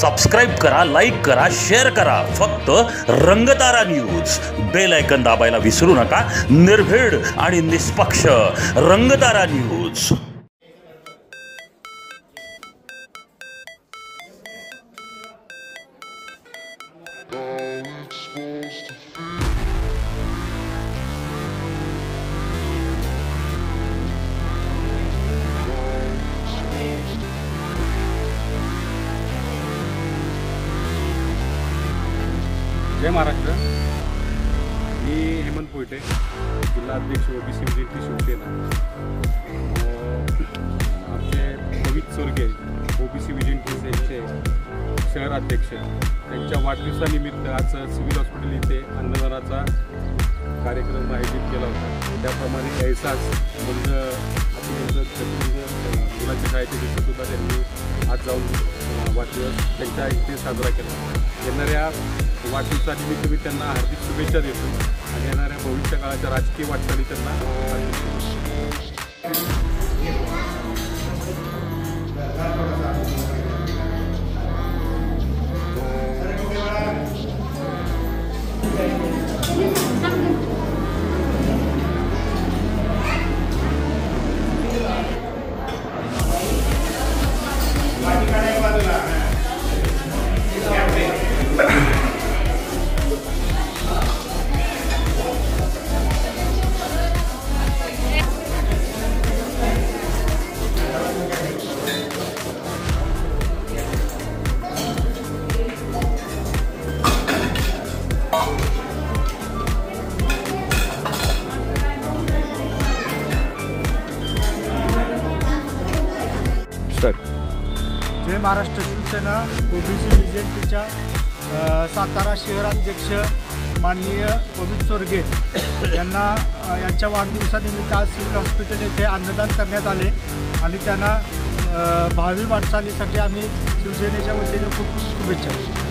Subscribe करा, like करा, share करा. फक्त रंगतारा न्यूज. बेल आयकन दाबायला विसरू नका. निर्भीड आणि निष्पक्ष रंगतारा न्यूज. जय महाराष्ट्र. मी हेमंत पोयटे, जिल्हा अध्यक्ष ओबीसी विजयंती शिवसेना. आमचे पवित्र स्वर्गीय ओबीसी विजयंती यांचे शहराध्यक्ष त्यांच्या वाढदिवसानिमित्त आज सिव्हिल हॉस्पिटल इथे अन्नदानाचा कार्यक्रम आयोजित केला होता. त्याप्रमाणे ऐसाच मुलाच्या शाळेचे दिवससुद्धा त्यांनी आज जाऊन वाढदिवस त्यांच्या इथे साजरा केला. येणाऱ्या वाढदिवसानिमित्त मी त्यांना हार्दिक शुभेच्छा देतो आणि येणाऱ्या भविष्य काळाच्या राजकीय वाटचाली त्यांना हार्दिक शुभेच्छा. जय महाराष्ट्र. शिवसेना ओबीसी विजयंतीच्या सातारा शहराध्यक्ष माननीय पवित्र स्वर्गीय यांच्या वाढदिवसानिमित्त आज सिव्हिल हॉस्पिटल येथे अन्नदान करण्यात आले आणि त्यांना भावी वाटचालीसाठी आम्ही शिवसेनेच्या वतीने खूप खूप शुभेच्छा.